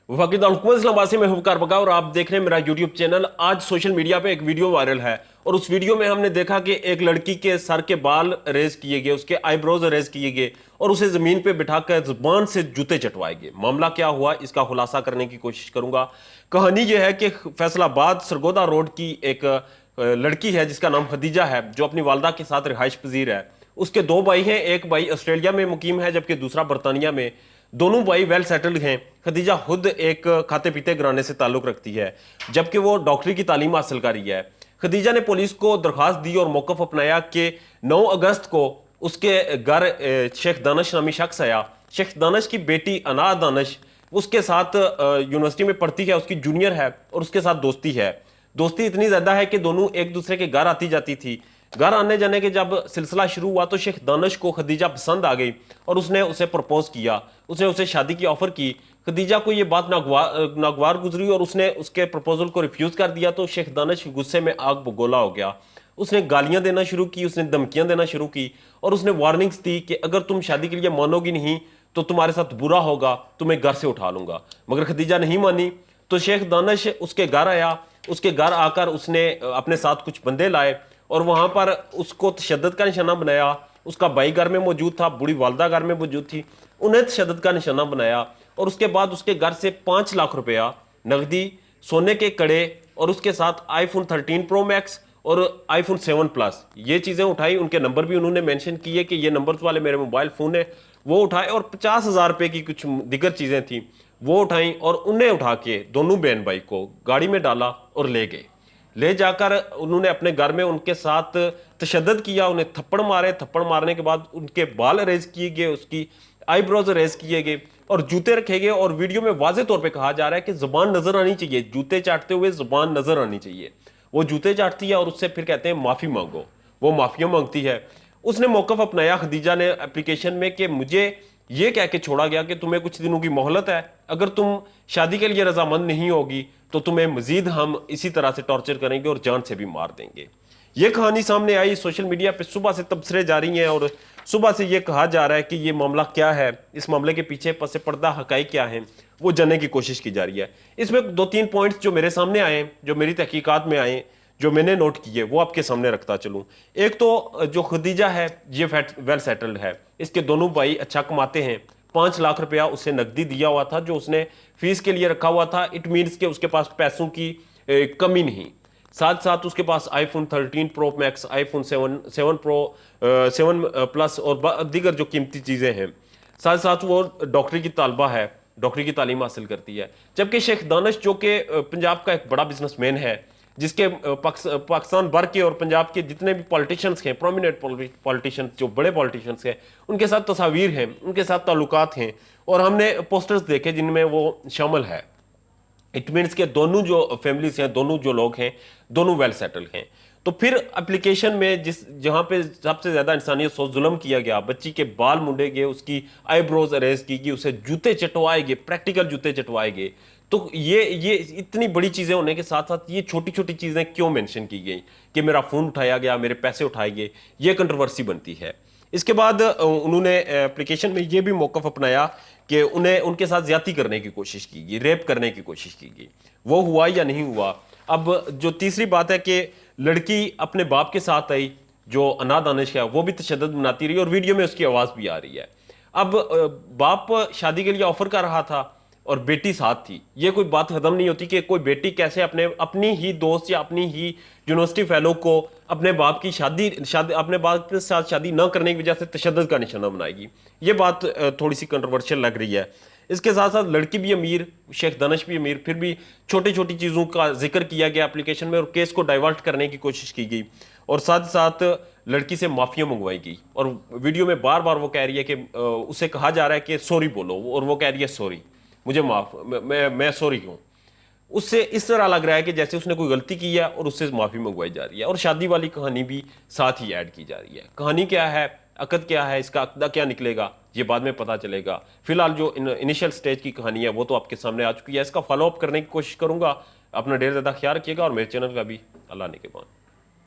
वफाकी दारुल इस्लामाबाद से मैं हूं वकार बका और आप देख रहे हैं मेरा यूट्यूब चैनल। आज सोशल मीडिया पे एक वीडियो वायरल है और उस वीडियो में हमने देखा कि एक लड़की के सर के बाल रेज किए गए, उसके आईब्रोज रेज किए गए और उसे जमीन पे बिठाकर जुबान से जूते चटवाए गए। मामला क्या हुआ, इसका खुलासा करने की कोशिश करूंगा। कहानी यह है कि फैसलाबाद सरगोदा रोड की एक लड़की है जिसका नाम खदीजा है, जो अपनी वालदा के साथ रिहाइश पजीर है। उसके दो भाई हैं, एक भाई ऑस्ट्रेलिया में मुकीम है जबकि दूसरा बरतानिया में। दोनों भाई वेल सेटल्ड हैं। खदीजा खुद एक खाते पीते घराने से ताल्लुक रखती है जबकि वो डॉक्टरी की तालीम हासिल कर रही है। खदीजा ने पुलिस को दरखास्त दी और मौकफ अपनाया कि 9 अगस्त को उसके घर शेख दानिश नामी शख्स आया। शेख दानिश की बेटी अना दानिश उसके साथ यूनिवर्सिटी में पढ़ती है, उसकी जूनियर है और उसके साथ दोस्ती है। दोस्ती इतनी ज्यादा है कि दोनों एक दूसरे के घर आती जाती थी। घर आने जाने के जब सिलसिला शुरू हुआ तो शेख दानिश को खदीजा पसंद आ गई और उसने उसे प्रपोज किया, उसने उसे शादी की ऑफर की। खदीजा को यह बात नागवार गुजरी और उसने उसके प्रपोजल को रिफ्यूज कर दिया तो शेख दानिश गुस्से में आग बगोला हो गया। उसने गालियां देना शुरू की, उसने धमकियां देना शुरू की और उसने वार्निंग्स दी कि अगर तुम शादी के लिए मानोगी नहीं तो तुम्हारे साथ बुरा होगा, तुम्हें घर से उठा लूंगा। मगर खदीजा नहीं मानी तो शेख दानिश उसके घर आया। उसके घर आकर उसने अपने साथ कुछ बंदे लाए और वहां पर उसको तशद्दुद का निशाना बनाया। उसका भाई घर में मौजूद था, बूढ़ी वालदा घर में मौजूद थी, उन्हें तशद्दुद का निशाना बनाया और उसके बाद उसके घर से 5 लाख रुपया नकदी, सोने के कड़े और उसके साथ आईफोन 13 प्रो मैक्स और आईफोन 7 प्लस ये चीजें उठाई। उनके नंबर भी उन्होंने मेंशन किए कि ये नंबर वाले मेरे मोबाइल फोन है, वो उठाए और 50,000 रुपए की कुछ दिगर चीजें थी वो उठाई और उन्हें उठा के दोनों बहन भाई को गाड़ी में डाला और ले गए। ले जाकर उन्होंने अपने घर में उनके साथ तशद्दुद किया, उन्हें थप्पड़ मारे। थप्पड़ मारने के बाद उनके बाल रेज किए गए, उसकी आईब्रोज रेज किए गए और जूते रखे गए। और वीडियो में वाज़ेह तौर पे कहा जा रहा है कि जुबान नजर आनी चाहिए, जूते चाटते हुए जुबान नजर आनी चाहिए। वो जूते चाटती है और उससे फिर कहते हैं माफी मांगो, वो माफिया मांगती है। उसने मौकफ अपनाया खदीजा ने एप्लीकेशन में कि मुझे ये कह के छोड़ा गया कि तुम्हें कुछ दिनों की मोहलत है, अगर तुम शादी के लिए रजामंद नहीं होगी तो तुम्हें मजीद हम इसी तरह से टॉर्चर करेंगे और जान से भी मार देंगे। ये कहानी सामने आई, सोशल मीडिया पे सुबह से तबसरे जारी हैं और सुबह से ये कहा जा रहा है कि ये मामला क्या है, इस मामले के पीछे पसे पर्दा हकाई क्या है, वो जानने की कोशिश की जा रही है। इसमें 2-3 पॉइंट्स जो मेरे सामने आए, जो मेरी तहकीकात में आए, जो मैंने नोट किए, वो आपके सामने रखता चलूं। एक तो जो खदीजा है ये वेल सेटल्ड है, इसके दोनों भाई अच्छा कमाते हैं। 5 लाख रुपया उसे नकदी दिया हुआ था जो उसने फीस के लिए रखा हुआ था। इट मीन्स के उसके पास पैसों की कमी नहीं। साथ साथ उसके पास iPhone 13 pro max, iPhone 7 pro 7 plus और दीगर जो कीमती चीजें हैं। साथ साथ वो डॉक्टरी की तालबा है, डॉक्टरी की तालीम हासिल करती है। जबकि शेख दानिश जो कि पंजाब का एक बड़ा बिजनेसमैन है, जिसके पाकिस्तान भर के और पंजाब के जितने भी पॉलिटिशियंस हैं, प्रोमिनेंट पॉलिटिशियंस, जो बड़े पॉलिटिशियंस हैं, उनके साथ तस्वीर हैं, उनके साथ ताल्लुकात हैं और हमने पोस्टर्स देखे जिनमें वो शामिल है। इट मीन्स के दोनों जो फैमिलीज हैं, दोनों जो लोग हैं, दोनों वेल सेटल्ड हैं। तो फिर एप्लीकेशन में जहां पे सबसे ज्यादा इंसानियत सो जुल्म किया गया, बच्ची के बाल मुंडे गए, उसकी आईब्रोज अरेज की गई, उसे जूते चटवाए गए, प्रैक्टिकल जूते चटवाए गए। तो ये इतनी बड़ी चीजें होने के साथ साथ ये छोटी छोटी चीजें क्यों मेंशन की गई कि मेरा फोन उठाया गया, मेरे पैसे उठाए गए, ये कंट्रोवर्सी बनती है। इसके बाद उन्होंने एप्लीकेशन में ये भी मौकफ अपनाया कि उन्हें उनके साथ ज्यादती करने की कोशिश की गई, रेप करने की कोशिश की गई। वो हुआ या नहीं हुआ। अब जो तीसरी बात है कि लड़की अपने बाप के साथ आई, जो अना दानिश है, वो भी तशद्दुद बनाती रही और वीडियो में उसकी आवाज भी आ रही है। अब बाप शादी के लिए ऑफर कर रहा था और बेटी साथ थी। ये कोई बात खत्म नहीं होती कि कोई बेटी कैसे अपनी ही दोस्त या अपनी ही यूनिवर्सिटी फेलो को अपने बाप की शादी अपने बाप के साथ शादी न करने की वजह से तशद्दुद का निशाना बनाएगी। ये बात थोड़ी सी कंट्रोवर्शियल लग रही है। इसके साथ साथ लड़की भी अमीर, शेख दानिश भी अमीर, फिर भी छोटी छोटी चीज़ों का जिक्र किया गया एप्लीकेशन में और केस को डाइवर्ट करने की कोशिश की गई और साथ साथ लड़की से माफिया मंगवाई गई। और वीडियो में बार बार वो कह रही है कि उसे कहा जा रहा है कि सॉरी बोलो और वो कह रही है सॉरी, मुझे माफ, मैं सॉरी हूं। उससे इस तरह लग रहा है कि जैसे उसने कोई गलती की है और उससे माफी मंगवाई जा रही है और शादी वाली कहानी भी साथ ही ऐड की जा रही है। कहानी क्या है, अकद क्या है, इसका अकदा क्या निकलेगा, ये बाद में पता चलेगा। फिलहाल जो इनिशियल स्टेज की कहानी है वो तो आपके सामने आ चुकी है। इसका फॉलो अप करने की कोशिश करूंगा। अपना ढेर ज्यादा ख्याल रखिएगा और मेरे चैनल का भी अल्लाह ने के बाद।